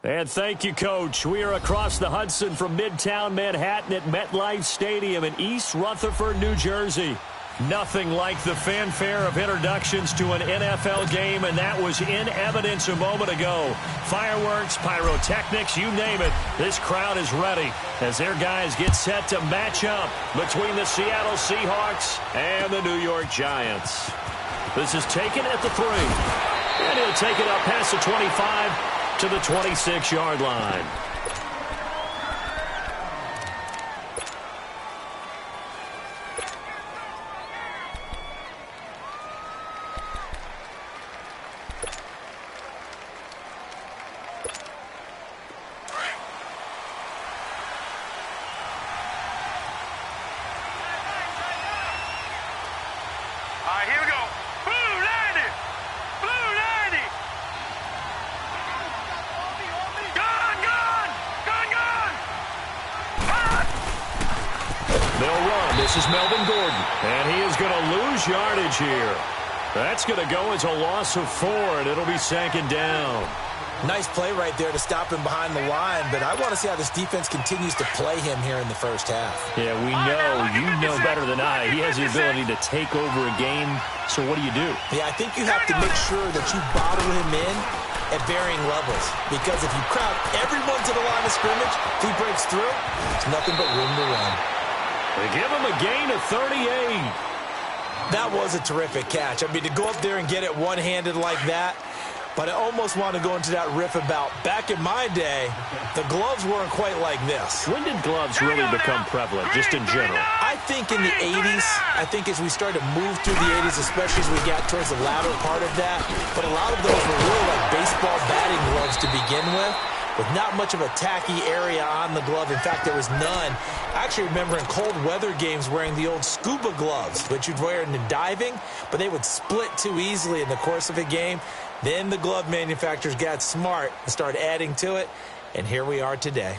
And thank you, Coach. We are across the Hudson from Midtown Manhattan at MetLife Stadium in East Rutherford, New Jersey. Nothing like the fanfare of introductions to an NFL game, and that was in evidence a moment ago. Fireworks, pyrotechnics, you name it. This crowd is ready as their guys get set to match up between the Seattle Seahawks and the New York Giants. This is taken at the 3. And he'll take it up past the 25 to the 26-yard line. Here we go. Blue 90. Blue 90. Gone, gone. Gone, gone. They'll run. This is Melvin Gordon. And he is going to lose yardage here. That's going to go as a loss of 4, and it'll be second down. Nice play right there to stop him behind the line, but I want to see how this defense continues to play him here in the first half. Yeah, we know, you know better than I. He has the ability to take over a game, so what do you do? Yeah, I think you have to make sure that you bottle him in at varying levels, because if you crowd everyone to the line of scrimmage, if he breaks through, it's nothing but room to run. They give him a gain of 38. That was a terrific catch. I mean, to go up there and get it one-handed like that, but I almost want to go into that riff about back in my day, the gloves weren't quite like this. When did gloves really become prevalent, just in general? I think in the 80s. I think as we started to move through the 80s, especially as we got towards the latter part of that. But a lot of those were really like baseball batting gloves to begin with not much of a tacky area on the glove. In fact, there was none. I actually remember in cold weather games wearing the old scuba gloves, which you'd wear in the diving, but they would split too easily in the course of a game. Then the glove manufacturers got smart and started adding to it, and here we are today.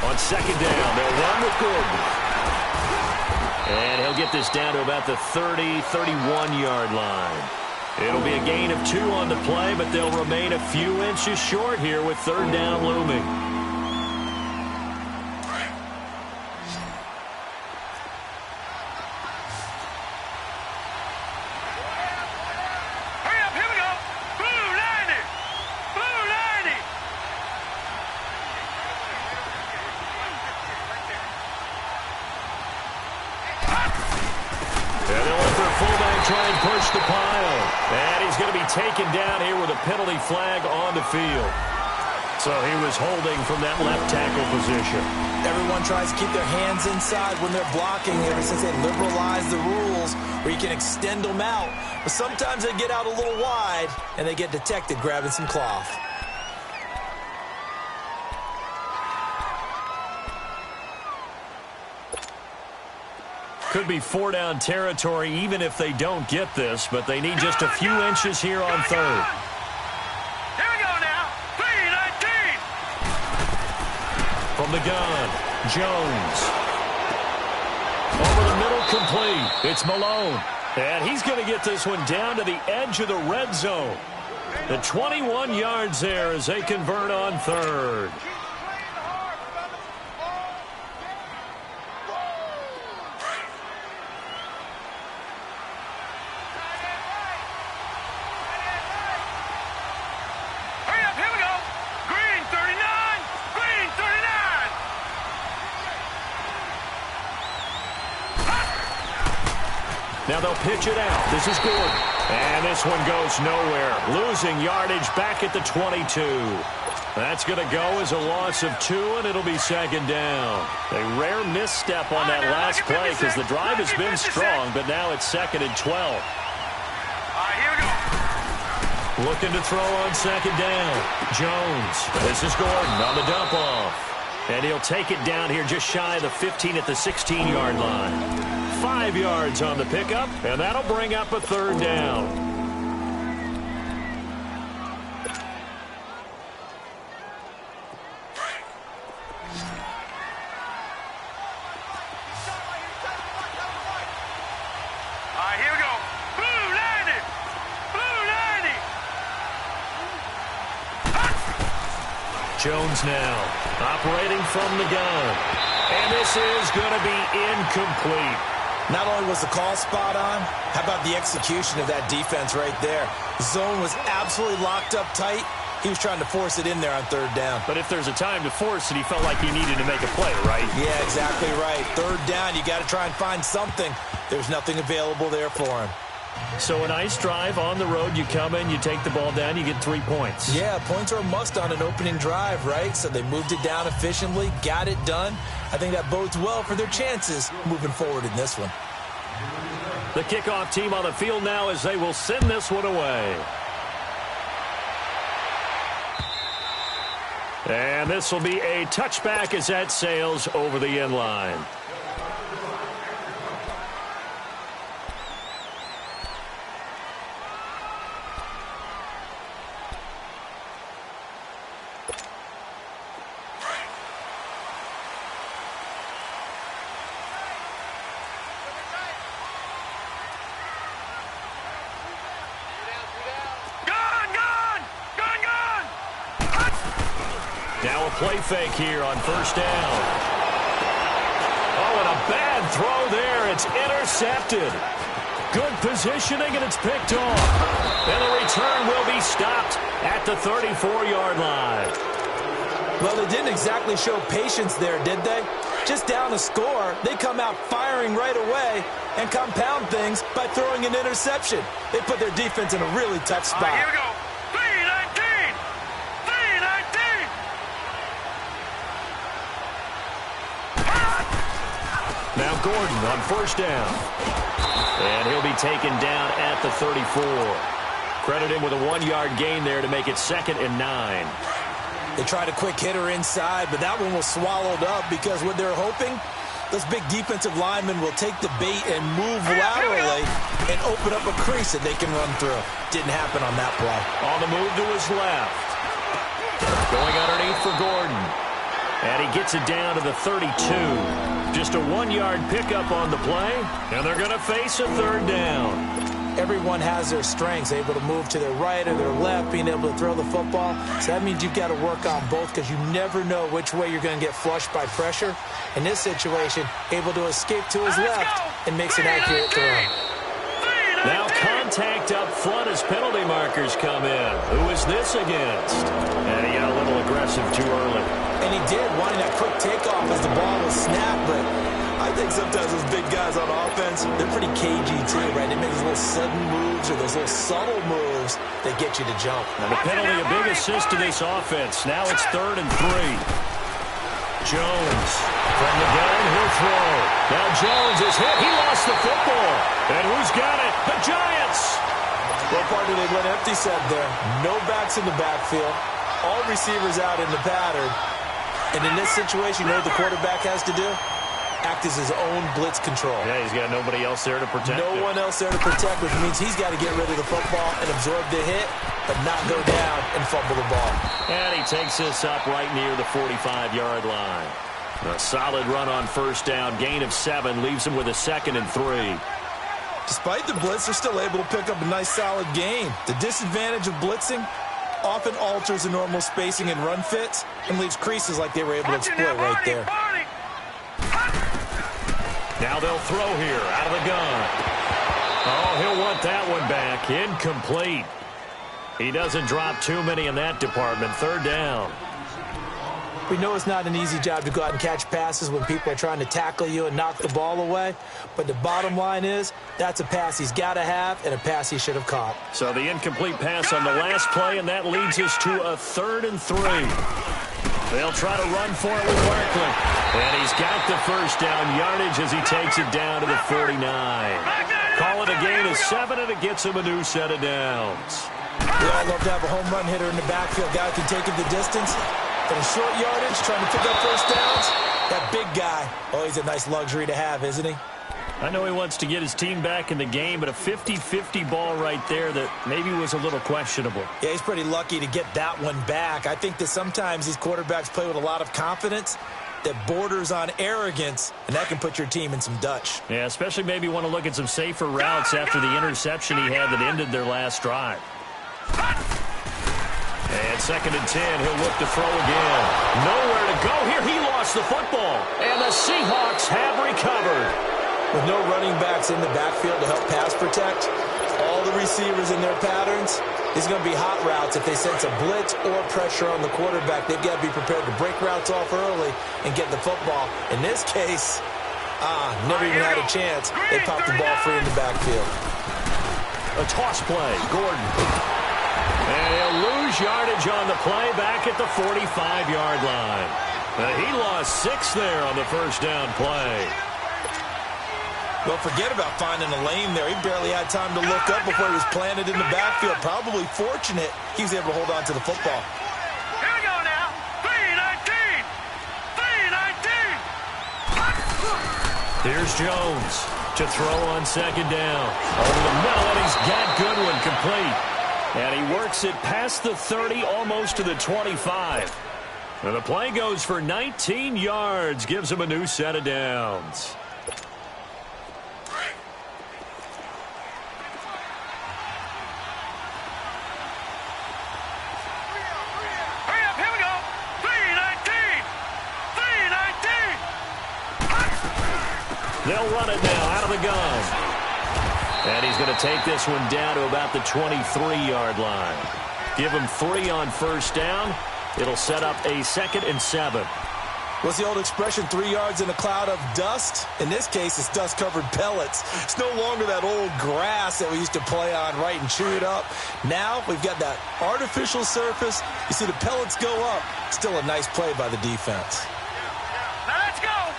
On second down, they'll run with Gordon. And he'll get this down to about the 30, 31-yard line. It'll be a gain of 2 on the play, but they'll remain a few inches short here with third down looming. The pile. And he's going to be taken down here with a penalty flag on the field. So he was holding from that left tackle position. Everyone tries to keep their hands inside when they're blocking ever since they liberalized the rules where you can extend them out. But sometimes they get out a little wide and they get detected grabbing some cloth. Could be 4-down territory even if they don't get this, but they need just a few inches here on third. Here we go now. 3-19. From the gun, Jones. Over the middle, complete. It's Malone. And he's going to get this one down to the edge of the red zone. The 21 yards there as they convert on third. Now they'll pitch it out. This is Gordon. And this one goes nowhere. Losing yardage back at the 22. That's going to go as a loss of 2, and it'll be second down. A rare misstep on that last play because the drive has been strong, but now it's second and 12. Here we go. Looking to throw on second down. Jones. This is Gordon on the dump off. And he'll take it down here just shy of the 15 at the 16-yard line. 5 yards on the pickup, and that'll bring up a third down. Jones now operating from the gun. And this is going to be incomplete. Not only was the call spot on, how about the execution of that defense right there? Zone was absolutely locked up tight. He was trying to force it in there on third down. But if there's a time to force it, he felt like he needed to make a play, right? Yeah, exactly right. Third down, you got to try and find something. There's nothing available there for him. So a nice drive on the road. You come in, you take the ball down, you get 3 points. Yeah, points are a must on an opening drive, right? So they moved it down efficiently, got it done. I think that bodes well for their chances moving forward in this one. The kickoff team on the field now as they will send this one away. And this will be a touchback as that sails over the end line. Now a play fake here on first down. Oh, and a bad throw there. It's intercepted. Good positioning, and it's picked off. And the return will be stopped at the 34-yard line. Well, they didn't exactly show patience there, did they? Just down a score, they come out firing right away and compound things by throwing an interception. They put their defense in a really tough spot. Here we go. 3-19. 3-19. Now Gordon on first down. And he'll be taken down at the 34. Credit him with a 1-yard gain there to make it 2nd and 9. They tried a quick hitter inside, but that one was swallowed up because what they're hoping, those big defensive linemen will take the bait and move laterally and open up a crease that they can run through. Didn't happen on that play. On the move to his left. Going underneath for Gordon. And he gets it down to the 32. Just a 1-yard pickup on the play, and they're going to face a third down. Everyone has their strengths, able to move to their right or their left, being able to throw the football. So that means you've got to work on both because you never know which way you're going to get flushed by pressure. In this situation, able to escape to his left and makes an accurate throw. Now contact up front as penalty markers come in. Who is this against? And he got a little aggressive too early. And he did, wanting that quick takeoff as the ball was snapped, but I think sometimes those big guys on offense, they're pretty cagey too, right? They make those little sudden moves or those little subtle moves that get you to jump. Now the penalty, a big assist to this offense. Now it's 3rd and 3. Jones from the gun, he'll throw. Now Jones is hit. He lost the football. And who's got it? The Giants. What part did they let empty set there? No backs in the backfield. All receivers out in the pattern. And in this situation, you know what the quarterback has to do? Act as his own blitz control. Yeah, he's got nobody else there to protect him. No one else there to protect, which means he's got to get rid of the football and absorb the hit, but not go down and fumble the ball. And he takes this up right near the 45-yard line. A solid run on first down. Gain of 7 leaves him with a 2nd and 3. Despite the blitz, they're still able to pick up a nice solid gain. The disadvantage of blitzing often alters the normal spacing and run fits and leaves creases like they were able to exploit right there. Now they'll throw here out of the gun. Oh, he'll want that one back. Incomplete. He doesn't drop too many in that department. 3rd down. We know it's not an easy job to go out and catch passes when people are trying to tackle you and knock the ball away. But the bottom line is that's a pass he's got to have and a pass he should have caught. So the incomplete pass on the last play, and that leads us to a 3rd and 3. They'll try to run for it with Barkley. And he's got the first down yardage as he takes it down to the 49. Call it a gain of 7, and it gets him a new set of downs. We all love to have a home run hitter in the backfield. Guy who can take it the distance. But in short yardage, trying to pick up first downs, that big guy, always a nice luxury to have, isn't he? I know he wants to get his team back in the game, but a 50-50 ball right there that maybe was a little questionable. Yeah, he's pretty lucky to get that one back. I think that sometimes these quarterbacks play with a lot of confidence that borders on arrogance, and that can put your team in some Dutch. Yeah, especially maybe want to look at some safer routes after the interception he had that ended their last drive. And 2nd and 10, he'll look to throw again. Nowhere to go here. He lost the football. And the Seahawks have recovered. With no running backs in the backfield to help pass protect, all the receivers in their patterns, these are going to be hot routes. If they sense a blitz or pressure on the quarterback, they've got to be prepared to break routes off early and get the football. In this case, never even had a chance. They popped the ball free in the backfield. A toss play. Gordon. And he'll lose yardage on the play back at the 45-yard line. He lost 6 there on the first down play. Well, forget about finding a lane there. He barely had time to look up before he was planted in the backfield. Probably fortunate he was able to hold on to the football. Here we go now. 3-19. 3-19. Here's Jones to throw on 2nd down. Over the middle, and he's got Goodwin complete. And he works it past the 30, almost to the 25. And the play goes for 19 yards, gives him a new set of downs. They'll run it now out of the gun. And he's going to take this one down to about the 23-yard line. Give him 3 on first down. It'll set up a 2nd and 7. What's the old expression, 3 yards in a cloud of dust? In this case, it's dust-covered pellets. It's no longer that old grass that we used to play on, right, and chew it up. Now we've got that artificial surface. You see the pellets go up. Still a nice play by the defense. Now let's go.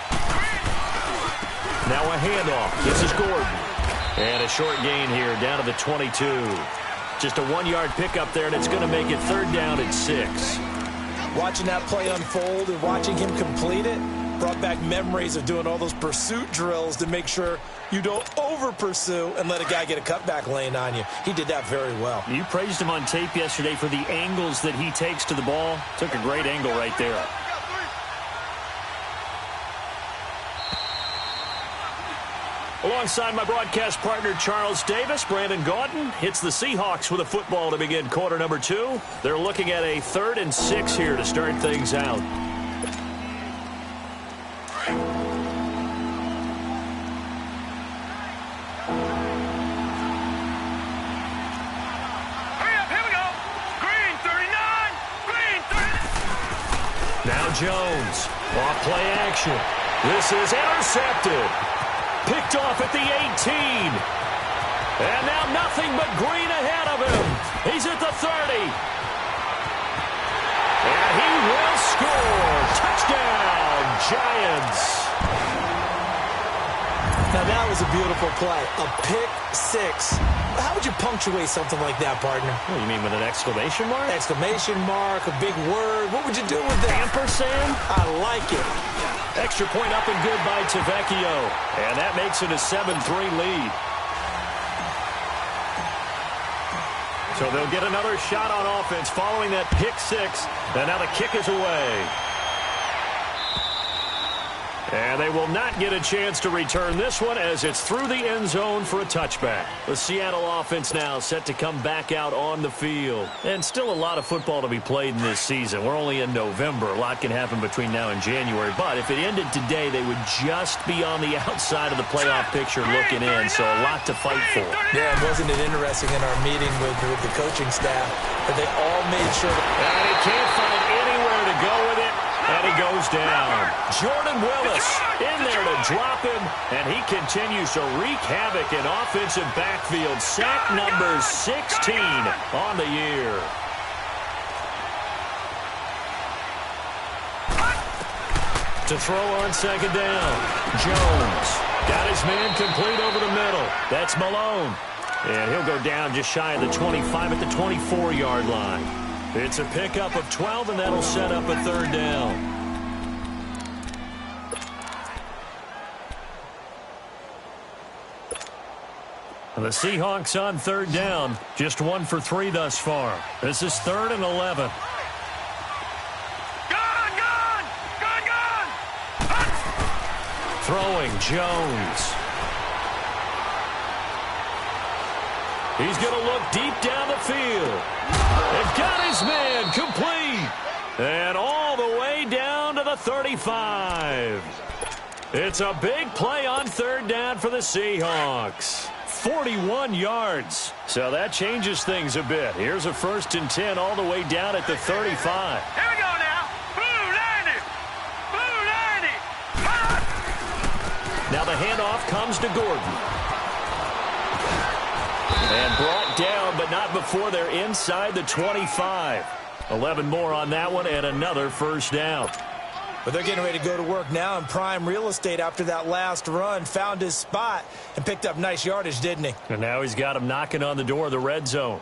Now a handoff. This is Gordon. And a short gain here down to the 22. Just a 1-yard pickup there, and it's going to make it 3rd down and 6. Watching that play unfold and watching him complete it brought back memories of doing all those pursuit drills to make sure you don't over-pursue and let a guy get a cutback lane on you. He did that very well. You praised him on tape yesterday for the angles that he takes to the ball. Took a great angle right there. Alongside my broadcast partner, Charles Davis, Brandon Gaudin hits the Seahawks with a football to begin quarter number 2. They're looking at a 3rd and 6 here to start things out. Hurry up, here we go. Green 39. Green 39. Now Jones, off play action. This is intercepted. Picked off at the 18. And now nothing but green ahead of him. He's at the 30. And he will score. Touchdown, Giants. Now that was a beautiful play. A pick 6. How would you punctuate something like that, partner? What do you mean, with an exclamation mark? Exclamation mark, a big word. What would you do with that? Ampersand? I like it. Extra point up and good by Tavecchio. And that makes it a 7-3 lead. So they'll get another shot on offense following that pick 6. And now the kick is away. And they will not get a chance to return this one as it's through the end zone for a touchback. The Seattle offense now set to come back out on the field. And still a lot of football to be played in this season. We're only in November. A lot can happen between now and January. But if it ended today, they would just be on the outside of the playoff picture looking in. So a lot to fight for. Yeah, wasn't it interesting in our meeting with the coaching staff that they all made sure And he can't find anywhere to go with it. And he goes down. Jordan Willis in there to drop him, and he continues to wreak havoc in offensive backfield. Sack number 16 on the year. To throw on 2nd down. Jones got his man complete over the middle. That's Malone. And he'll go down just shy of the 25 at the 24-yard line. It's a pickup of 12, and that'll set up a 3rd down. And the Seahawks on 3rd down. Just 1 for 3 thus far. This is 3rd and 11. Gone! Throwing Jones. He's going to look deep down the field. And got his man complete. And all the way down to the 35. It's a big play on third down for the Seahawks. 41 yards. So that changes things a bit. Here's a 1st and 10 all the way down at the 35. Here we go now. Blue 90. Blue 90. Now the handoff comes to Gordon. And brought down, but not before they're inside the 25. 11 more on that one and another 1st down. But they're getting ready to go to work now in prime real estate after that last run. Found his spot and picked up nice yardage, didn't he? And now he's got him knocking on the door of the red zone.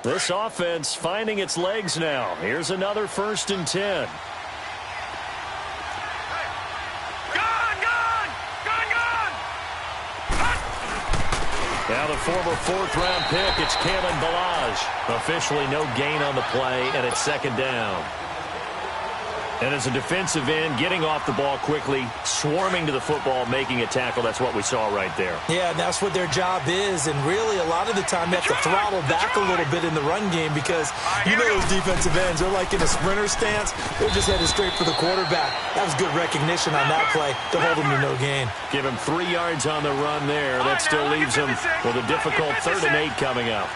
This offense finding its legs now. Here's another 1st and 10. Now the former 4th-round pick, it's Kalen Ballage. Officially no gain on the play, and it's 2nd down. And as a defensive end, getting off the ball quickly, swarming to the football, making a tackle, that's what we saw right there. Yeah, and that's what their job is. And really, a lot of the time, they have to throttle back a little bit in the run game because you know those defensive ends, they're like in a sprinter stance. They're just headed straight for the quarterback. That was good recognition on that play to hold him to no gain. Give him 3 yards on the run there. That still leaves him with a difficult 3rd and 8 coming up.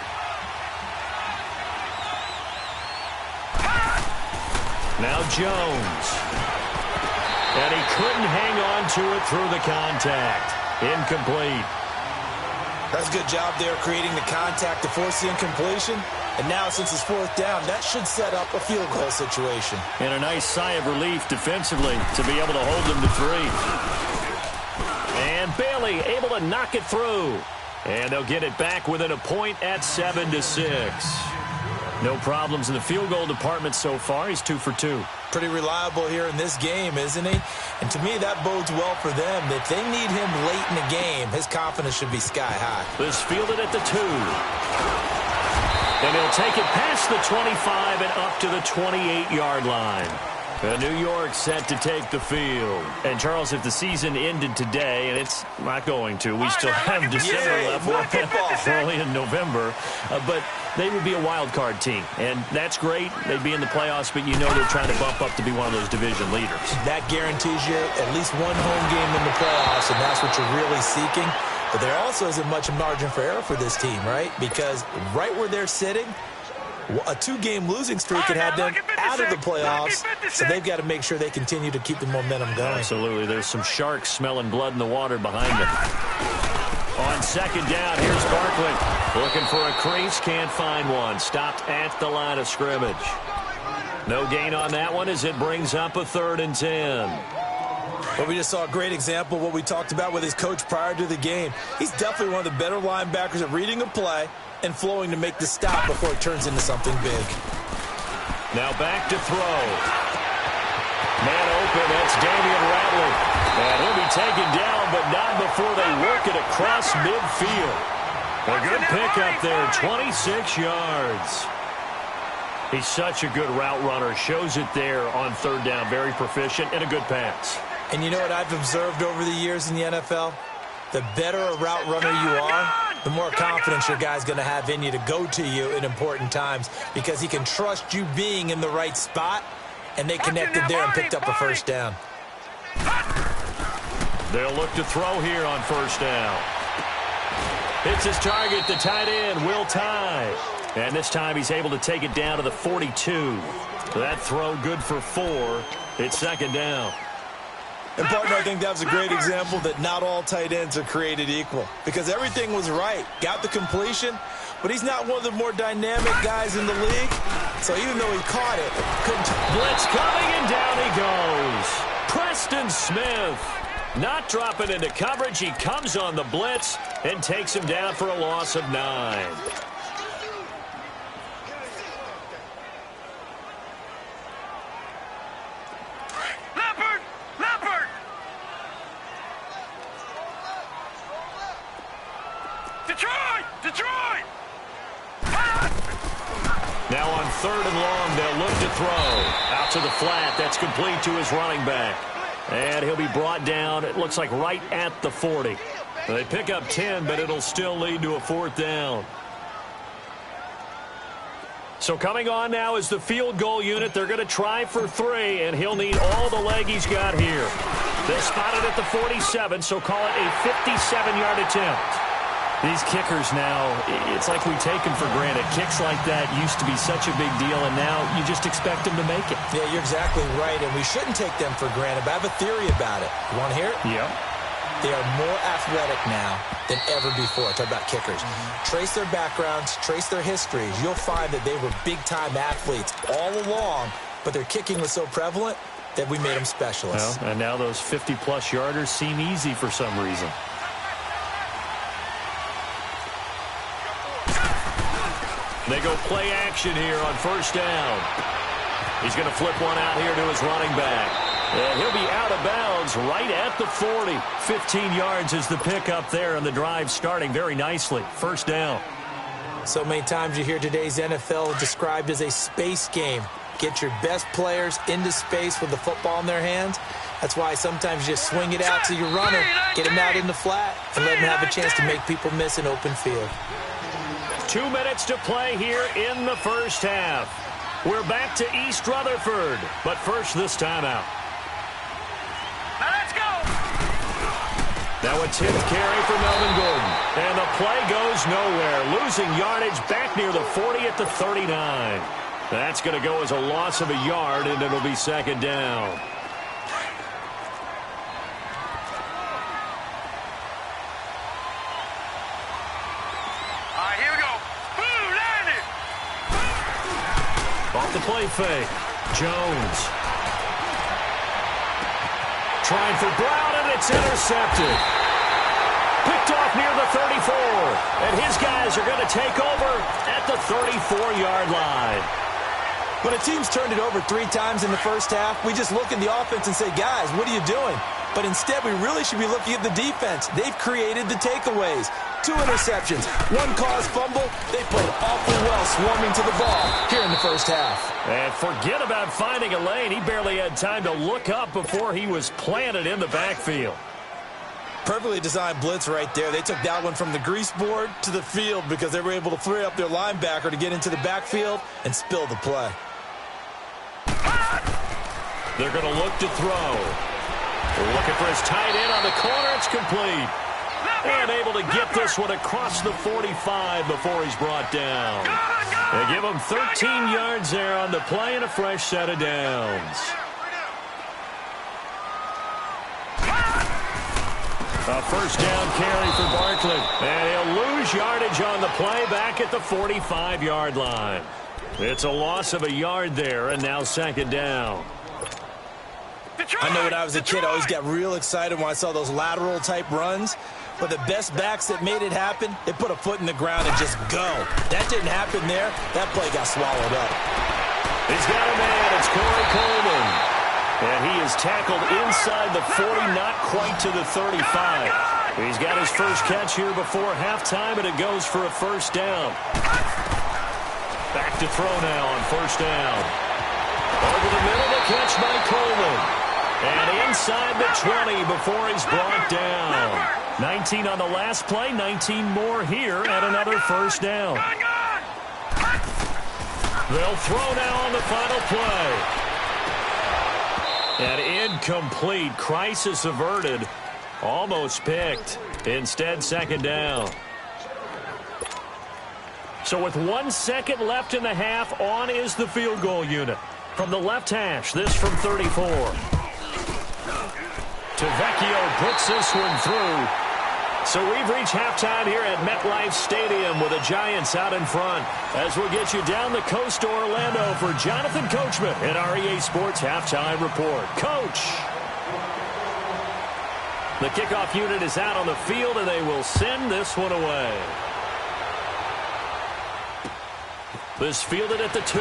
Now Jones. And he couldn't hang on to it through the contact. Incomplete. That's a good job there creating the contact to force the incompletion. And now since it's 4th down, that should set up a field goal situation. And a nice sigh of relief defensively to be able to hold them to 3. And Bailey able to knock it through. And they'll get it back within a point at 7-6. No problems in the field goal department so far. He's 2 for 2. Pretty reliable here in this game, isn't he? And to me, that bodes well for them. If they need him late in the game, his confidence should be sky high. This fielded at the 2. And he'll take it past the 25 and up to the 28-yard line. New York set to take the field. And, Charles, if the season ended today, and it's not going to, we still have December left. We're only in November. But they would be a wild card team. And that's great. They'd be in the playoffs, but you know they're trying to bump up to be one of those division leaders. That guarantees you at least one home game in the playoffs, and that's what you're really seeking. But there also isn't much margin for error for this team, right? Because right where they're sitting, a 2-game losing streak can have them out of the playoffs, so they've got to make sure they continue to keep the momentum going. Absolutely. There's some sharks smelling blood in the water behind them. On 2nd down, here's Barkley. Looking for a crease, can't find one. Stopped at the line of scrimmage. No gain on that one as it brings up a 3rd and 10. Well, we just saw a great example of what we talked about with his coach prior to the game. He's definitely one of the better linebackers at reading a play and flowing to make the stop before it turns into something big. Now back to throw. Man open, that's Damian Rattler. And he'll be taken down, but not before they work it across midfield. A good pickup there, 26 yards. He's such a good route runner. Shows it there on 3rd down. Very proficient and a good pass. And you know what I've observed over the years in the NFL? The better a route runner you are, the more confidence your guy's going to have in you to go to you in important times because he can trust you being in the right spot, and they connected there and picked up a 1st down. They'll look to throw here on 1st down. Hits his target, the tight end, Will Tye. And this time he's able to take it down to the 42. That throw good for 4. It's 2nd down. And, partner, I think that was a great example that not all tight ends are created equal because everything was right. Got the completion, but he's not one of the more dynamic guys in the league. So even though he caught it, couldn't. Blitz coming, and down he goes. Preston Smith not dropping into coverage. He comes on the blitz and takes him down for a loss of 9. Detroit! Now on 3rd and long, they'll look to throw. Out to the flat. That's complete to his running back. And he'll be brought down, it looks like right at the 40. They pick up 10, but it'll still lead to a 4th down. So coming on now is the field goal unit. They're going to try for 3, and he'll need all the leg he's got here. They spotted at the 47, so call it a 57-yard attempt. These kickers now, it's like we take them for granted. Kicks like that used to be such a big deal, and now you just expect them to make it. Yeah, you're exactly right, and we shouldn't take them for granted, but I have a theory about it. You want to hear it? Yeah. They are more athletic now than ever before. Talk about kickers. Trace their backgrounds, trace their histories. You'll find that they were big-time athletes all along, but their kicking was so prevalent that we made them specialists. Well, and now those 50-plus yarders seem easy for some reason. They go play action here on 1st down. He's going to flip one out here to his running back. And he'll be out of bounds right at the 40. 15 yards is the pickup there, and the drive starting very nicely. 1st down. So many times you hear today's NFL described as a space game. Get your best players into space with the football in their hands. That's why sometimes you just swing it out to your runner, get him out in the flat, and let him have a chance to make people miss an open field. 2 minutes to play here in the 1st half. We're back to East Rutherford, but first this timeout. Now let's go. Now a 10th carry for Melvin Gordon. And the play goes nowhere. Losing yardage back near the 40 at the 39. That's going to go as a loss of a yard, and it'll be 2nd down. Here we go. Boom, landed. Off the play fake. Jones. Trying for Brown, and it's intercepted. Picked off near the 34. And his guys are going to take over at the 34-yard line. When a team's turned it over 3 times in the 1st half, we just look at the offense and say, guys, what are you doing? But instead, we really should be looking at the defense. They've created the takeaways. 2 interceptions, 1 caused fumble. They played awfully well swarming to the ball here in the 1st half. And forget about finding a lane. He barely had time to look up before he was planted in the backfield. Perfectly designed blitz right there. They took that one from the grease board to the field because they were able to free up their linebacker to get into the backfield and spill the play. They're going to look to throw. Looking for his tight end on the corner. It's complete. And able to get this one across the 45 before he's brought down. They give him 13 yards there on the play and a fresh set of downs. A 1st down carry for Barkley. And he'll lose yardage on the play back at the 45-yard line. It's a loss of a yard there, and now 2nd down. I know when I was a kid, I always got real excited when I saw those lateral-type runs. But the best backs that made it happen, they put a foot in the ground and just go. That didn't happen there. That play got swallowed up. He's got a man. It's Corey Coleman. And he is tackled inside the 40, not quite to the 35. He's got his first catch here before halftime, and it goes for a 1st down. Back to throw now on 1st down. Over the middle, the catch by Coleman. And inside the 20 before he's brought down. 19 on the last play, 19 more here at another 1st down. They'll throw now on the final play. And incomplete. Crisis averted. Almost picked. Instead, 2nd down. So with 1 second left in the half, on is the field goal unit. From the left hash, this from 34. Tavecchio puts this one through. So we've reached halftime here at MetLife Stadium with the Giants out in front. As we'll get you down the coast to Orlando for Jonathan Coachman in our EA Sports Halftime Report. Coach! The kickoff unit is out on the field, and they will send this one away. This fielded at the 2.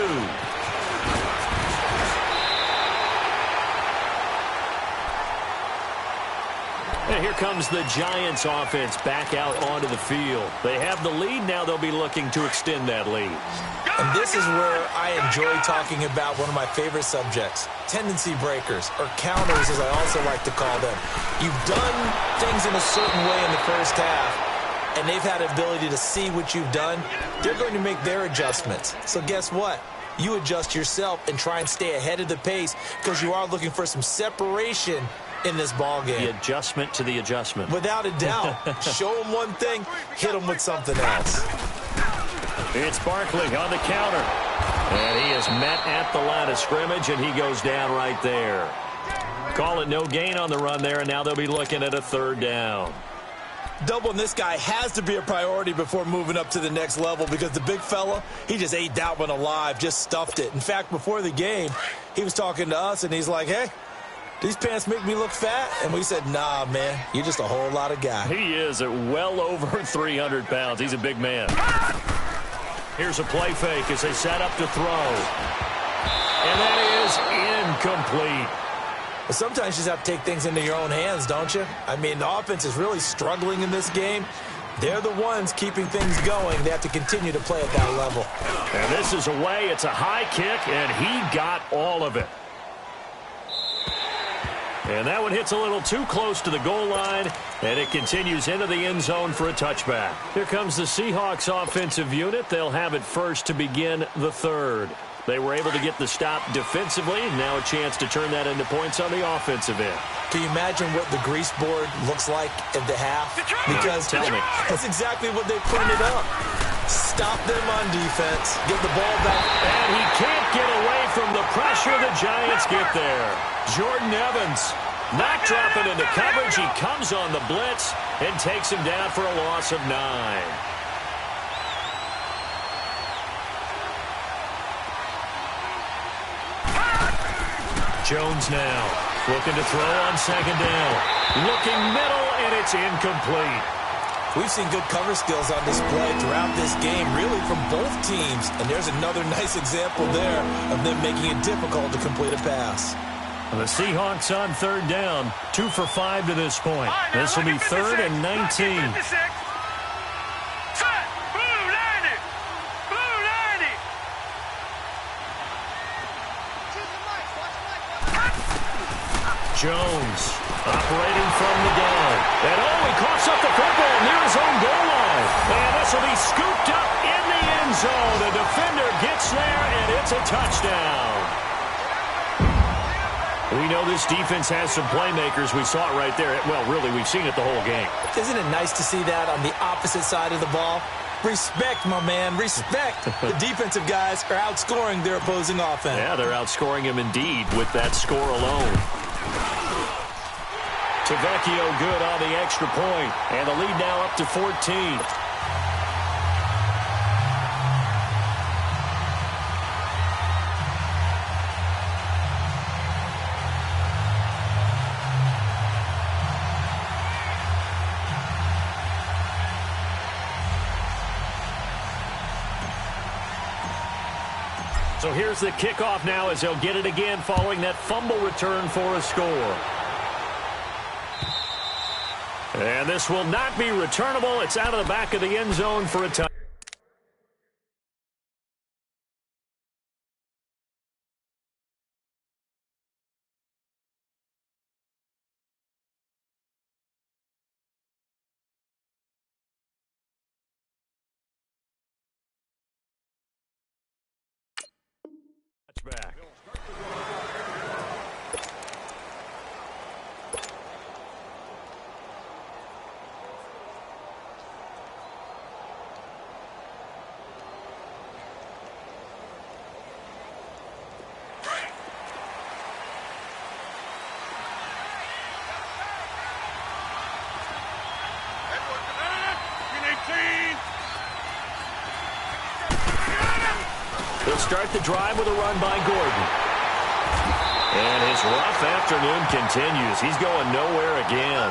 And here comes the Giants offense back out onto the field. They have the lead. Now they'll be looking to extend that lead. And this is where I enjoy talking about one of my favorite subjects, tendency breakers, or counters as I also like to call them. You've done things in a certain way in the first half, and they've had the ability to see what you've done. They're going to make their adjustments. So guess what? You adjust yourself and try and stay ahead of the pace because you are looking for some separation in this ball game. The adjustment to the adjustment. Without a doubt. Show them one thing, hit them with something else. It's Barkley on the counter. And he is met at the line of scrimmage, and he goes down right there. Call it no gain on the run there, and now they'll be looking at a third down. Doubling this guy has to be a priority before moving up to the next level because the big fella, he just ate that one alive, just stuffed it. In fact, before the game, he was talking to us, and he's like, hey, these pants make me look fat? And we said, nah, man, you're just a whole lot of guy. He is at well over 300 pounds. He's a big man. Here's a play fake as they set up to throw. And that is incomplete. But sometimes you just have to take things into your own hands, don't you? I mean, the offense is really struggling in this game. They're the ones keeping things going. They have to continue to play at that level. And this is away. It's a high kick, and he got all of it. And that one hits a little too close to the goal line, and it continues into the end zone for a touchback. Here comes the Seahawks offensive unit. They'll have it first to begin the third. They were able to get the stop defensively. Now a chance to turn that into points on the offensive end. Can you imagine what the grease board looks like at the half? Because Tell me. that's exactly what they printed up. Stop them on defense, get the ball back. And he can't get away from the pressure. The Giants get there. Jordan Evans not dropping into coverage. He comes on the blitz and takes him down for a loss of 9. Jones now looking to throw on second down. Looking middle, and it's incomplete. We've seen good cover skills on display throughout this game, really from both teams. And there's another nice example there of them making it difficult to complete a pass. The Seahawks on third down, 2 for 5 to this point. This will be 3rd and 19. Jones operating from the gun. And he coughs up the football near his own goal line. And this will be scooped up in the end zone. The defender gets there, and it's a touchdown. We know this defense has some playmakers. We saw it right there. Well, really, we've seen it the whole game. Isn't it nice to see that on the opposite side of the ball? Respect, my man, respect. The defensive guys are outscoring their opposing offense. Yeah, they're outscoring him indeed with that score alone. Tavecchio good on the extra point, and the lead now up to 14. So here's the kickoff now as they'll get it again following that fumble return for a score. And this will not be returnable. It's out of the back of the end zone for a touchdown. Touchback. They'll start the drive with a run by Gordon. And his rough afternoon continues. He's going nowhere again.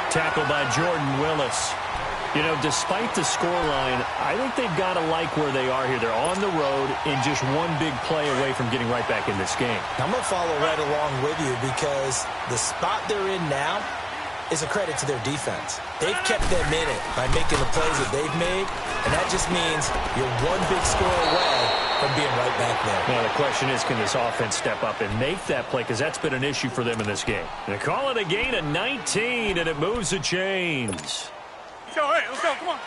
Tackled by Jordan Willis. You know, despite the scoreline, I think they've got to like where they are here. They're on the road and just one big play away from getting right back in this game. I'm going to follow right along with you because the spot they're in now, is a credit to their defense. They've kept them in it by making the plays that they've made, and that just means you're one big score away from being right back there. Now, the question is, can this offense step up and make that play? Because that's been an issue for them in this game. They call it a gain of 19, and it moves the chains. Let's go, hey, let's go, come on.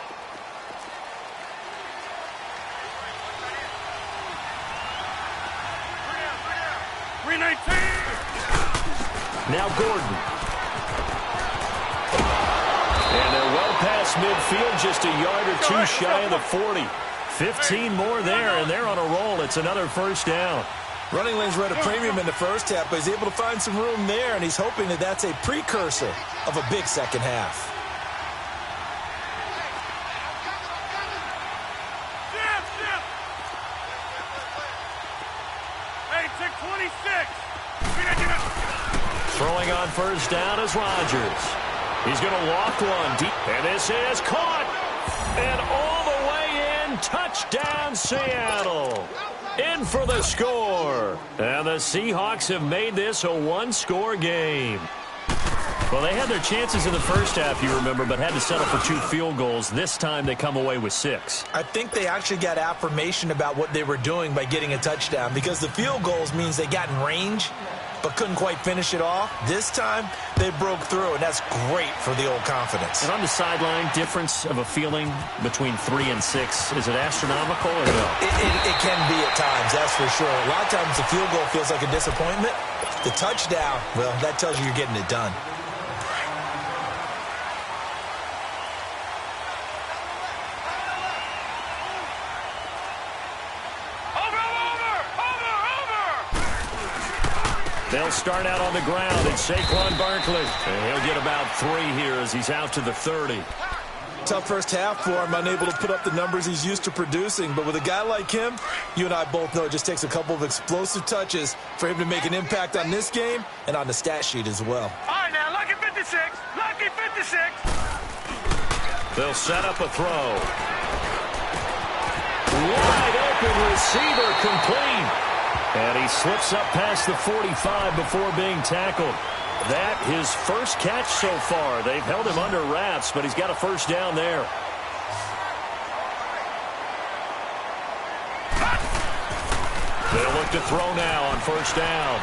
Now Gordon. And they're well past midfield, just a yard or two shy of the 40. 15 more there, and they're on a roll. It's another first down. Running lanes were at a premium in the first half, but he's able to find some room there, and he's hoping that that's a precursor of a big second half. Hey, take 26. Throwing on first down is Rodgers. He's going to walk one deep, and this is caught. And all the way in, touchdown Seattle. In for the score. And the Seahawks have made this a one-score game. Well, they had their chances in the first half, you remember, but had to settle for 2 field goals. This time they come away with 6. I think they actually got affirmation about what they were doing by getting a touchdown, because the field goals means they got in range but couldn't quite finish it off. This time, they broke through, and that's great for the old confidence. And on the sideline, difference of a feeling between 3 and 6, is it astronomical or no? It can be at times, that's for sure. A lot of times the field goal feels like a disappointment. The touchdown, well, that tells you you're getting it done. They'll start out on the ground, and Saquon Barkley. And he'll get about 3 here as he's out to the 30. Tough first half for him, unable to put up the numbers he's used to producing. But with a guy like him, you and I both know it just takes a couple of explosive touches for him to make an impact on this game and on the stat sheet as well. All right, now, lucky 56. Lucky 56. They'll set up a throw. Wide open receiver, complete. And he slips up past the 45 before being tackled. That his first catch so far. They've held him under wraps, but he's got a first down there. They'll look to throw now on first down.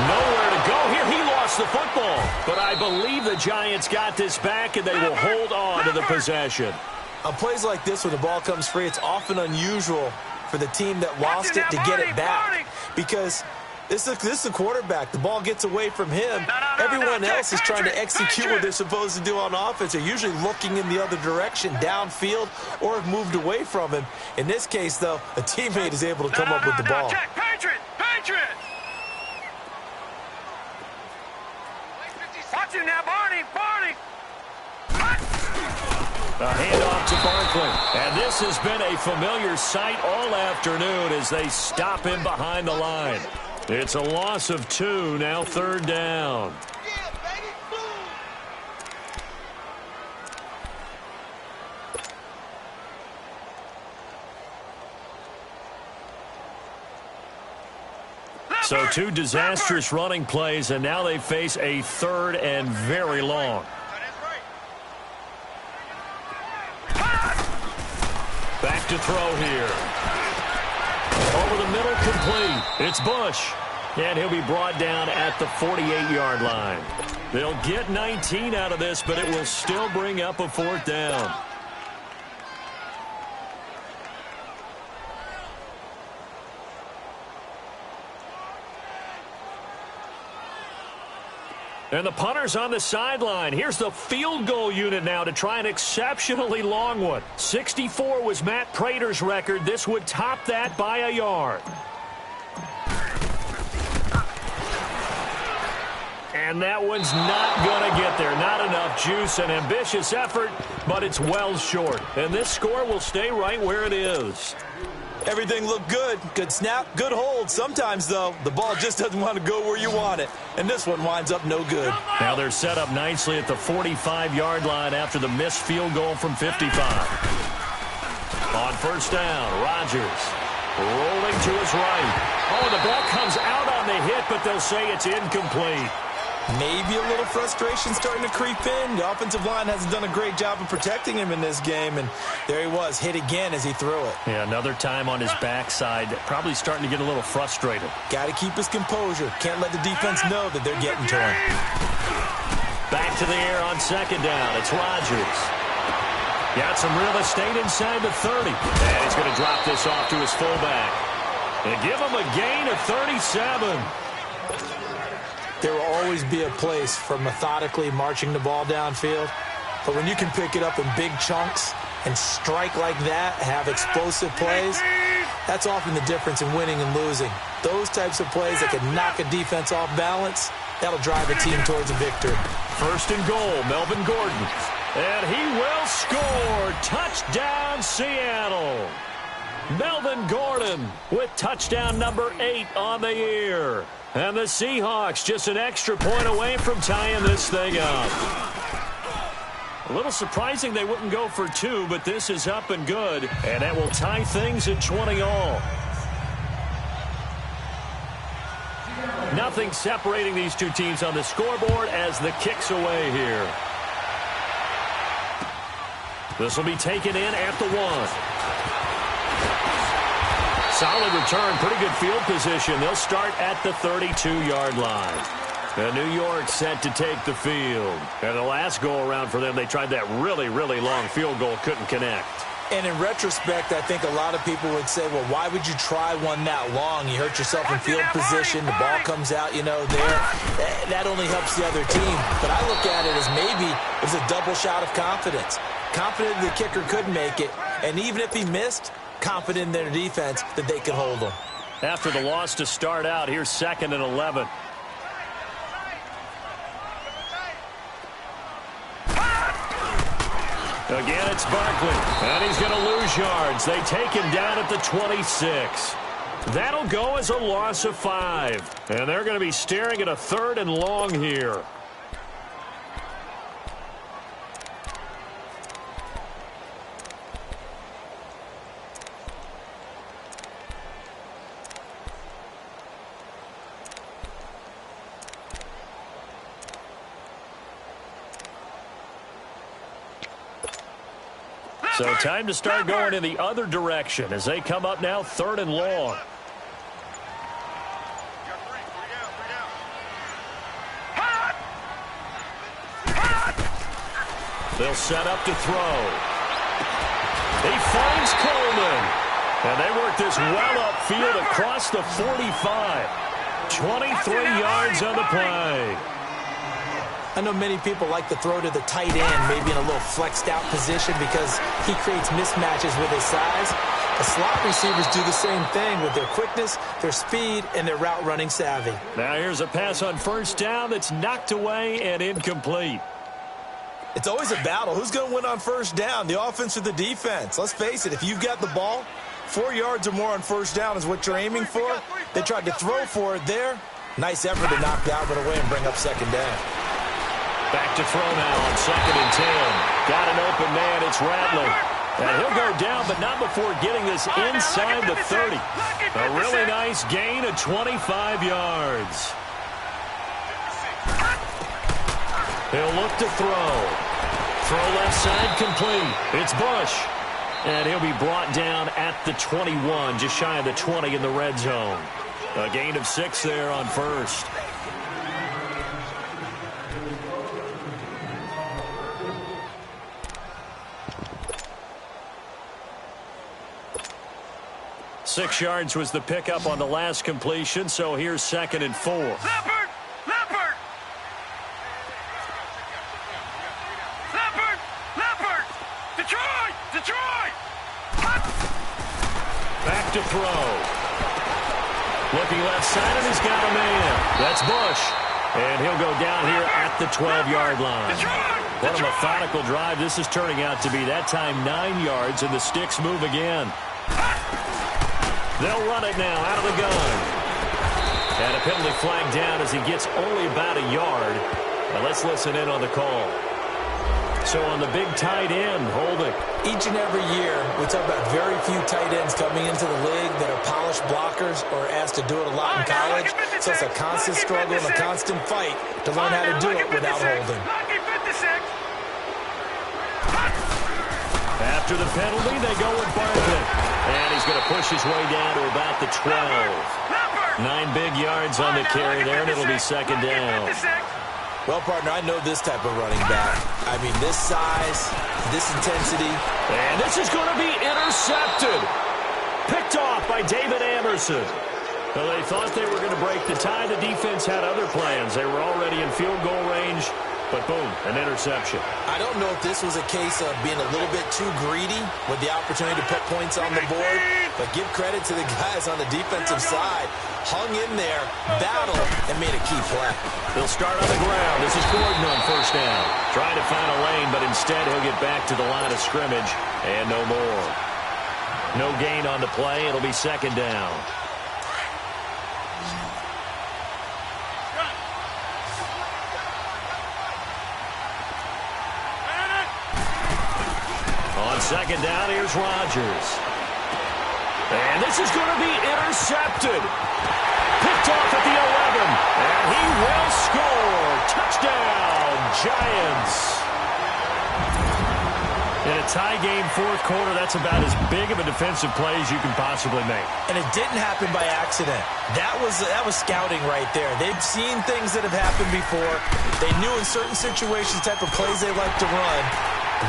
Nowhere to go here. He lost the football. But I believe the Giants got this back, and they will hold on to the possession. On plays like this, when the ball comes free, it's often unusual for the team that lost it to get it back. Because this is a quarterback. The ball gets away from him. Everyone else is trying to execute what they're supposed to do on offense. They're usually looking in the other direction, downfield, or have moved away from him. In this case, though, a teammate is able to come up with the ball. Patriot! Watch him now, Barney! A handoff to Barkley. And this has been a familiar sight all afternoon as they stop him behind the line. It's a loss of 2, now third down. So 2 disastrous running plays, and now they face a third and very long. Back to throw here. Over the middle, complete. It's Bush. And he'll be brought down at the 48-yard line. They'll get 19 out of this, but it will still bring up a fourth down. And the punter's on the sideline. Here's the field goal unit now to try an exceptionally long one. 64 was Matt Prater's record. This would top that by a yard. And that one's not going to get there. Not enough juice. An ambitious effort, but it's well short. And this score will stay right where it is. Everything looked good. Good snap, good hold. Sometimes, though, the ball just doesn't want to go where you want it. And this one winds up no good. Now they're set up nicely at the 45-yard line after the missed field goal from 55. On first down, Rodgers rolling to his right. Oh, the ball comes out on the hit, but they'll say it's incomplete. Maybe a little frustration starting to creep in. The offensive line hasn't done a great job of protecting him in this game, and there he was, hit again as he threw it. Yeah, another time on his backside, probably starting to get a little frustrated. Got to keep his composure. Can't let the defense know that they're getting to him. Back to the air on second down. It's Rodgers. Got some real estate inside the 30. And he's going to drop this off to his fullback. And give him a gain of 37. There will always be a place for methodically marching the ball downfield. But when you can pick it up in big chunks and strike like that, have explosive plays, that's often the difference in winning and losing. Those types of plays that can knock a defense off balance, that'll drive a team towards a victory. First and goal, Melvin Gordon. And he will score. Touchdown, Seattle. Melvin Gordon with touchdown number 8 on the year. And the Seahawks just an extra point away from tying this thing up. A little surprising they wouldn't go for 2, but this is up and good. And that will tie things at 20 all. Nothing separating these two teams on the scoreboard as the kick's away here. This will be taken in at the 1. Solid return, pretty good field position. They'll start at the 32-yard line. And New York set to take the field. And the last go-around for them, they tried that really, really long field goal, couldn't connect. And in retrospect, I think a lot of people would say, well, why would you try one that long? You hurt yourself in field position. The ball comes out, there. That only helps the other team. But I look at it as maybe it was a double shot of confidence. Confident the kicker could make it. And even if he missed, confident in their defense that they could hold him. After the loss to start out, here's 2nd and 11. Again, it's Barkley, and he's going to lose yards. They take him down at the 26. That'll go as a loss of 5. And they're going to be staring at a 3rd and long here. So time to start going in the other direction as they come up now 3rd and long. They'll set up to throw. He finds Coleman. And they work this well upfield across the 45. 23 yards on the play. I know many people like to throw to the tight end, maybe in a little flexed out position because he creates mismatches with his size. The slot receivers do the same thing with their quickness, their speed, and their route running savvy. Now here's a pass on first down that's knocked away and incomplete. It's always a battle. Who's going to win on first down, the offense or the defense? Let's face it, if you've got the ball, 4 yards or more on first down is what you're aiming for. They tried to throw for it there. Nice effort to knock Dalvin away and bring up 2nd down. Back to throw now on 2nd and 10. Got an open man. It's Rattler. And he'll go down, but not before getting this inside the 30. A really nice gain of 25 yards. He'll look to throw. Throw left side complete. It's Bush. And he'll be brought down at the 21, just shy of the 20 in the red zone. A gain of 6 there on first. Six yards was the pickup on the last completion, so here's 2nd and 4. Leopard! Leopard! Leopard! Leopard! Detroit! Detroit! Back to throw. Looking left side, and he's got a man. That's Bush. And he'll go down here at the 12-yard line. What a methodical drive this is turning out to be. That time 9 yards, and the sticks move again. They'll run it now out of the gun. And a penalty flag down as he gets only about a yard. Now let's listen in on the call. So on the big tight end, holding. Each and every year, we talk about very few tight ends coming into the league that are polished blockers or asked to do it a lot in college. So it's a constant struggle and a constant fight to learn how to do it without holding. After the penalty, they go with Barkley. And he's going to push his way down to about the 12. 9 big yards on the carry there, and it'll be second down. Well, partner, I know this type of running back. I mean, this size, this intensity. And this is going to be intercepted. Picked off by David Anderson. Well, they thought they were going to break the tie. The defense had other plans. They were already in field goal range. But boom, an interception. I don't know if this was a case of being a little bit too greedy with the opportunity to put points on the board, but give credit to the guys on the defensive side. Hung in there, battled, and made a key play. They'll start on the ground. This is Gordon on first down. Trying to find a lane, but instead he'll get back to the line of scrimmage, and no more. No gain on the play. It'll be second down. Second down, here's Rodgers. And this is going to be intercepted. Picked off at the 11. And he will score. Touchdown, Giants. In a tie game fourth quarter, that's about as big of a defensive play as you can possibly make. And it didn't happen by accident. That was scouting right there. They've seen things that have happened before. They knew in certain situations the type of plays they like to run.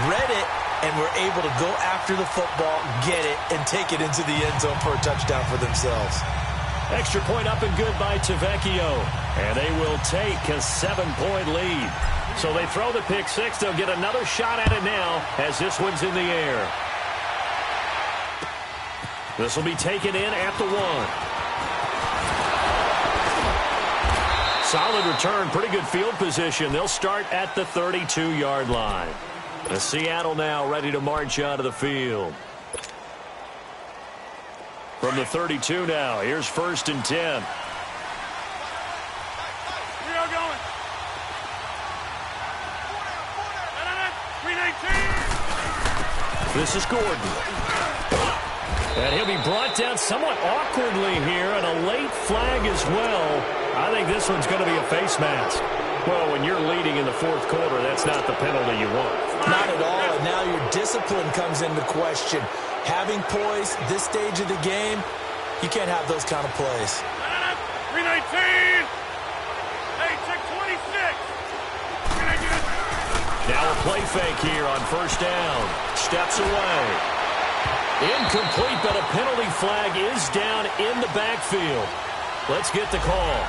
Read it. And were able to go after the football, get it, and take it into the end zone for a touchdown for themselves. Extra point up and good by Tavecchio. And they will take a 7-point lead. So they throw the pick six. They'll get another shot at it now as this one's in the air. This will be taken in at the 1. Solid return, pretty good field position. They'll start at the 32-yard line. The Seattle now ready to march out of the field. From the 32 now, here's 1st and 10. We are going. 319. This is Gordon. And he'll be brought down somewhat awkwardly here, and a late flag as well. I think this one's going to be a face mask. Well, when you're leading in the fourth quarter, that's not the penalty you want. Not at all, and now your discipline comes into question. Having poise this stage of the game, you can't have those kind of plays. 319. Hey, check 26. Now a play fake here on first down. Steps away. Incomplete, but a penalty flag is down in the backfield. Let's get the call.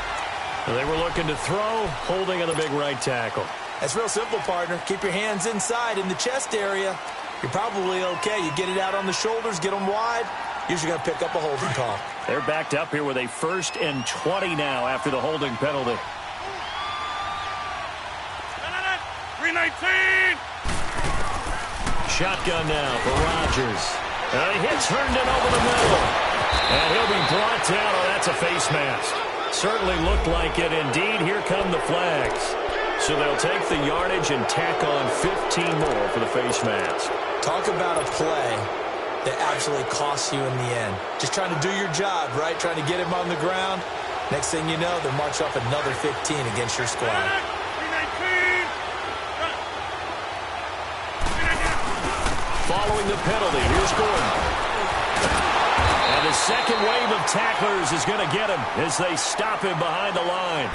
They were looking to throw, holding on the big right tackle. That's real simple, partner. Keep your hands inside in the chest area. You're probably okay. You get it out on the shoulders, get them wide. Usually going to pick up a holding call. They're backed up here with a 1st and 20 now after the holding penalty. 319. Shotgun now for Rodgers. He hits Herndon over the middle. And he'll be brought down. Oh, that's a face mask. Certainly looked like it. Indeed, here come the flags. So they'll take the yardage and tack on 15 more for the face mask. Talk about a play that actually costs you in the end. Just trying to do your job, right? Trying to get him on the ground. Next thing you know, they'll march off another 15 against your squad. 319. Following the penalty, here's Gordon. And the second wave of tacklers is going to get him as they stop him behind the line.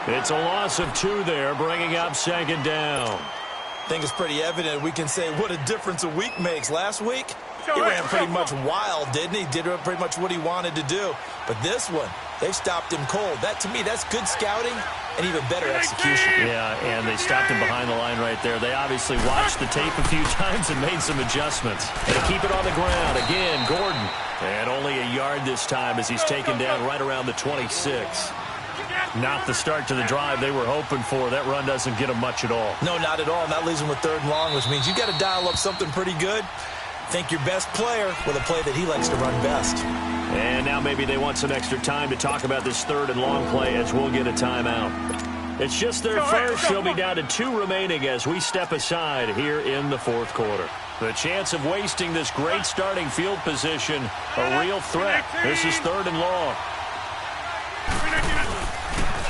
It's a loss of 2 there, bringing up second down. I think it's pretty evident. We can say what a difference a week makes. Last week, he ran pretty much wild, didn't he? Did pretty much what he wanted to do. But this one, they've stopped him cold. That, to me, that's good scouting and even better execution. Yeah, and they stopped him behind the line right there. They obviously watched the tape a few times and made some adjustments. They keep it on the ground. Again, Gordon. And only a yard this time as he's taken down right around the 26. Not the start to the drive they were hoping for. That run doesn't get them much at all. No, not at all. And that leaves them with 3rd and long, which means you got to dial up something pretty good. Think your best player with a play that he likes to run best. And now maybe they want some extra time to talk about this 3rd and long play as we'll get a timeout. It's just their first. They'll be down to 2 remaining as we step aside here in the fourth quarter. The chance of wasting this great starting field position, a real threat. This is 3rd and long.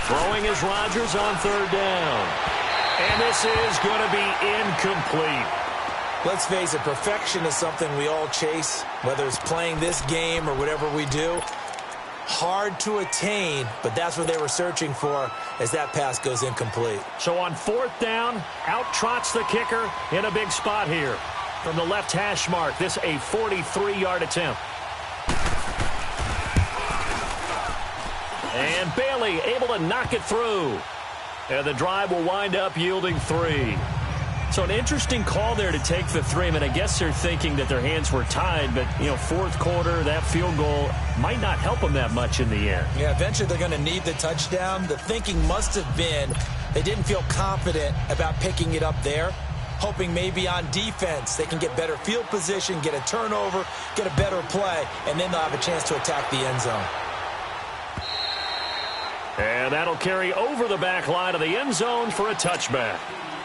Throwing is Rodgers on 3rd down. And this is going to be incomplete. Let's face it, perfection is something we all chase, whether it's playing this game or whatever we do. Hard to attain, but that's what they were searching for as that pass goes incomplete. So on 4th down, out trots the kicker in a big spot here. From the left hash mark, this a 43-yard attempt. And Bailey able to knock it through. And the drive will wind up yielding 3. So an interesting call there to take the 3. I mean, I guess they're thinking that their hands were tied, but, you know, 4th quarter, that field goal might not help them that much in the end. Yeah, eventually they're going to need the touchdown. The thinking must have been they didn't feel confident about picking it up there, hoping maybe on defense they can get better field position, get a turnover, get a better play, and then they'll have a chance to attack the end zone. And that'll carry over the back line of the end zone for a touchback.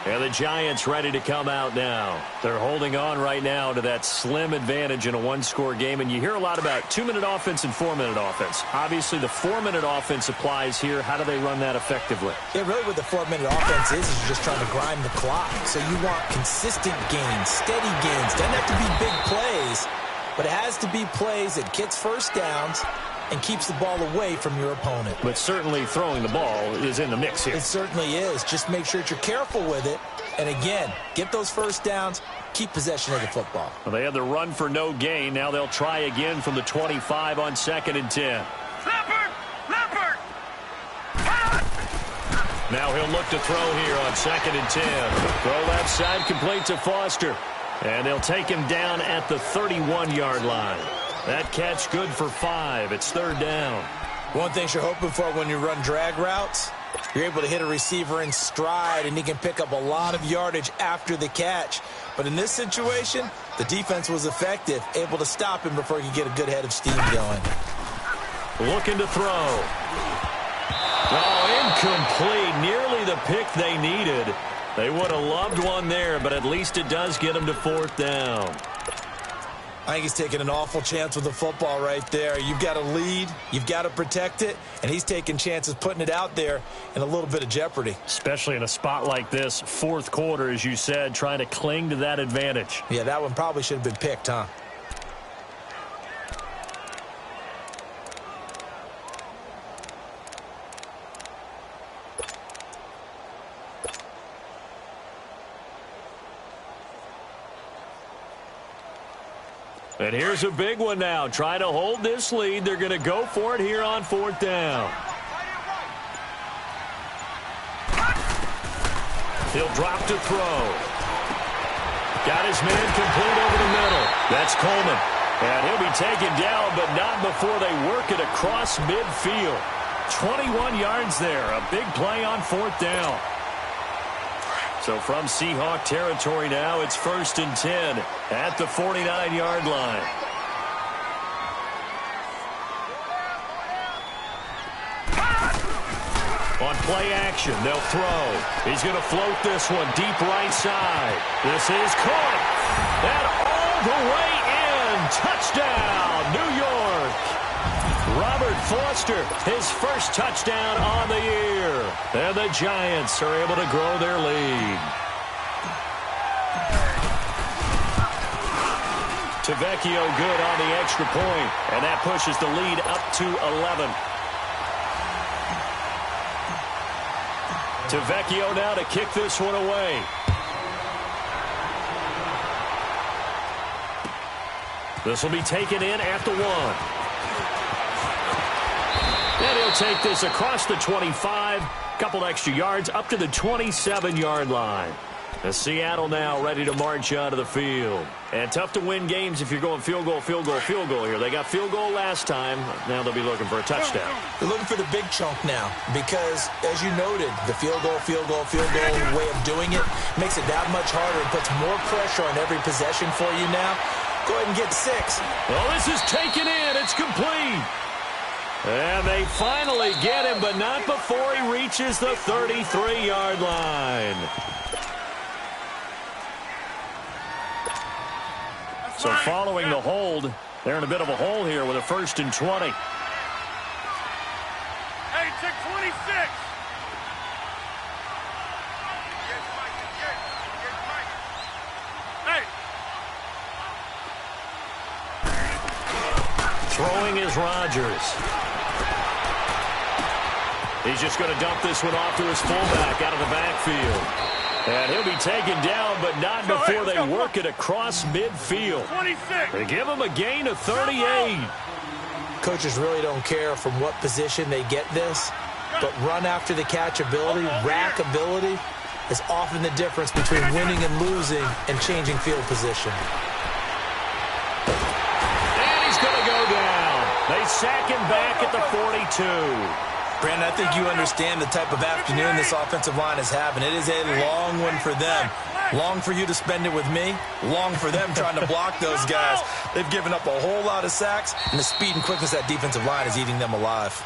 And the Giants ready to come out now. They're holding on right now to that slim advantage in a 1-score game. And you hear a lot about 2-minute offense and 4-minute offense. Obviously, the 4-minute offense applies here. How do they run that effectively? Yeah, really what the 4-minute offense is you're just trying to grind the clock. So you want consistent gains, steady gains. Doesn't have to be big plays, but it has to be plays that gets first downs and keeps the ball away from your opponent. But certainly throwing the ball is in the mix here. It certainly is. Just make sure that you're careful with it. And again, get those first downs, keep possession of the football. Well, they had the run for no gain. Now they'll try again from the 25 on 2nd and 10. Leopard! Now he'll look to throw here on 2nd and 10. Throw left side, complete to Foster. And they'll take him down at the 31-yard line. That catch good for 5. It's 3rd down. One thing you're hoping for when you run drag routes, you're able to hit a receiver in stride, and he can pick up a lot of yardage after the catch. But in this situation, the defense was effective, able to stop him before he could get a good head of steam going. Looking to throw. Oh, incomplete. Nearly the pick they needed. They would have loved one there, but at least it does get them to 4th down. I think he's taking an awful chance with the football right there. You've got to lead, you've got to protect it, and he's taking chances putting it out there in a little bit of jeopardy. Especially in a spot like this, 4th quarter, as you said, trying to cling to that advantage. Yeah, that one probably should have been picked, huh? And here's a big one now. Trying to hold this lead. They're going to go for it here on 4th down. He'll drop to throw. Got his man complete over the middle. That's Coleman. And he'll be taken down, but not before they work it across midfield. 21 yards there. A big play on 4th down. So from Seahawk territory now, it's 1st and 10 at the 49-yard line. On play action, they'll throw. He's going to float this one deep right side. This is caught. And all the way in. Touchdown, New York. Robert Foster, his first touchdown on the year. And the Giants are able to grow their lead. Tavecchio good on the extra point, and that pushes the lead up to 11. Tavecchio now to kick this one away. This will be taken in at the 1. And he'll take this across the 25, couple extra yards up to the 27-yard line. As Seattle now ready to march out of the field. And tough to win games if you're going field goal here. They got field goal last time. Now they'll be looking for a touchdown. They're looking for the big chunk now because, as you noted, the field goal way of doing it makes it that much harder and puts more pressure on every possession for you now. Go ahead and get 6. Well, this is taken in. It's complete. And they finally get him, but not before he reaches the 33-yard line. So following the hold, they're in a bit of a hole here with a 1st and 20. Hey, check 26. Hey. Throwing is Rodgers. He's just going to dump this one off to his fullback out of the backfield. And he'll be taken down, but not before they work it across midfield. 26. They give him a gain of 38. Coaches really don't care from what position they get this, but run after the catch ability, rack ability, is often the difference between winning and losing and changing field position. And he's going to go down. They sack him back at the 42. Brandon, I think you understand the type of afternoon this offensive line is having. It is a long one for them. Long for you to spend it with me. Long for them trying to block those guys. They've given up a whole lot of sacks, and the speed and quickness of that defensive line is eating them alive.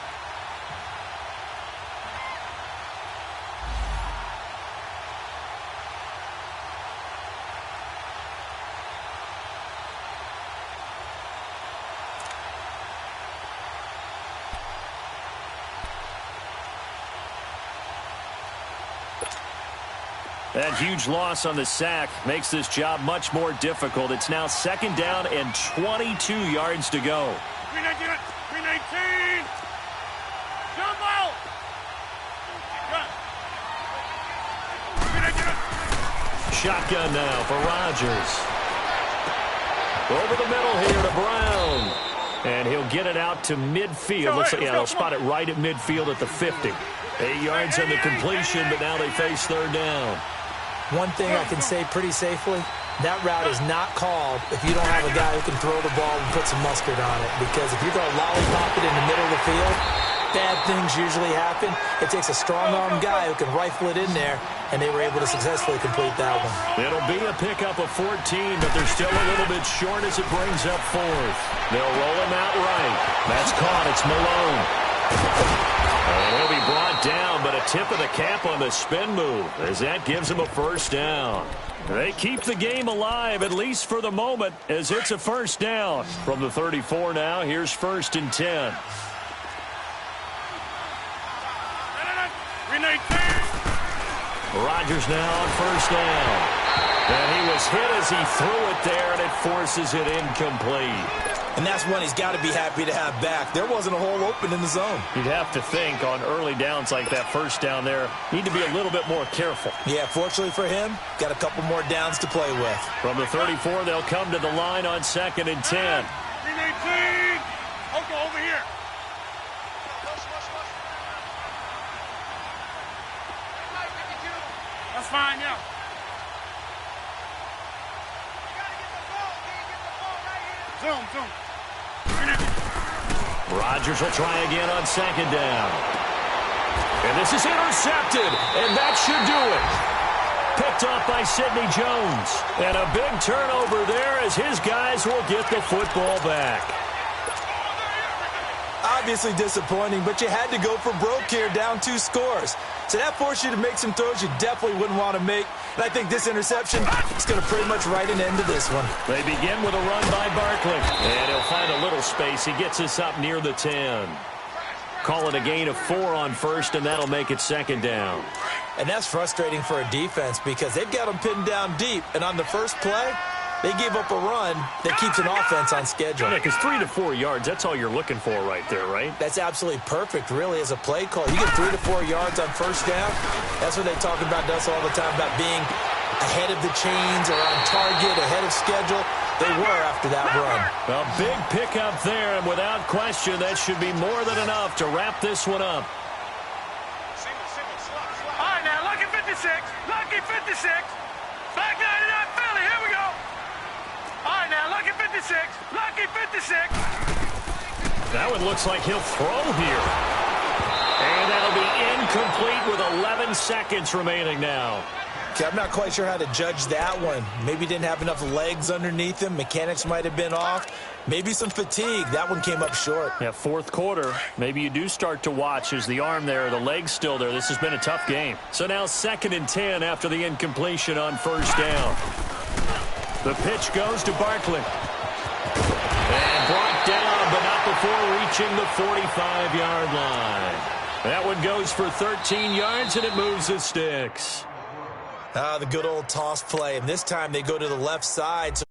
That huge loss on the sack makes this job much more difficult. It's now 2nd down and 22 yards to go. 319. Jump out. Shotgun now for Rodgers. Over the middle here to Brown. And he'll get it out to midfield. Looks like, yeah, they'll spot it right at midfield at the 50. 8 yards on the completion, but now they face 3rd down. One thing I can say pretty safely, that route is not called if you don't have a guy who can throw the ball and put some mustard on it. Because if you're going to lollipop it in the middle of the field, bad things usually happen. It takes a strong-arm guy who can rifle it in there, and they were able to successfully complete that one. It'll be a pickup of 14, but they're still a little bit short as it brings up 4th. They'll roll him out right. That's caught. It's Malone. And he'll be brought down, but a tip of the cap on the spin move as that gives him a 1st down. They keep the game alive, at least for the moment, as it's a 1st down. From the 34 now, here's 1st and 10. 319. Rodgers now on 1st down. And he was hit as he threw it there, and it forces it incomplete. And that's one he's got to be happy to have back. There wasn't a hole open in the zone. You'd have to think on early downs like that 1st down there, need to be a little bit more careful. Yeah, fortunately for him, got a couple more downs to play with. From the 34, they'll come to the line on 2nd and 10. 319. Okay, over here. That's fine, yeah. Zoom. Rodgers will try again on 2nd down. And this is intercepted, and that should do it. Picked off by Sidney Jones. And a big turnover there as his guys will get the football back. Obviously disappointing, but you had to go for broke here, down 2 scores. So that forced you to make some throws you definitely wouldn't want to make. And I think this interception is going to pretty much write an end to this one. They begin with a run by Barkley. And he'll find a little space. He gets us up near the 10. Call it a gain of 4 on 1st, and that'll make it 2nd down. And that's frustrating for a defense because they've got them pinned down deep. And on the first play, they gave up a run that keeps an offense on schedule. Yeah, because 3 to 4 yards, that's all you're looking for right there, right? That's absolutely perfect, really, as a play call. You get 3 to 4 yards on 1st down. That's what they talk about us all the time, about being ahead of the chains or on target, ahead of schedule. They were after that run. A big pickup there, and without question, that should be more than enough to wrap this one up. All right, now, lucky 56. Lucky 56. Back 99 Philly. Here we go. All right, now, lucky 56. Lucky 56. That one looks like he'll throw here. And that'll be incomplete with 11 seconds remaining now. Okay, I'm not quite sure how to judge that one. Maybe didn't have enough legs underneath him. Mechanics might have been off. Maybe some fatigue. That one came up short. Yeah, fourth quarter. Maybe you do start to watch as the arm there, the leg's still there. This has been a tough game. So now 2nd and 10 after the incompletion on 1st down. The pitch goes to Barkley. And brought down, but not before reaching the 45-yard line. That one goes for 13 yards, and it moves the sticks. The good old toss play. And this time they go to the left side. So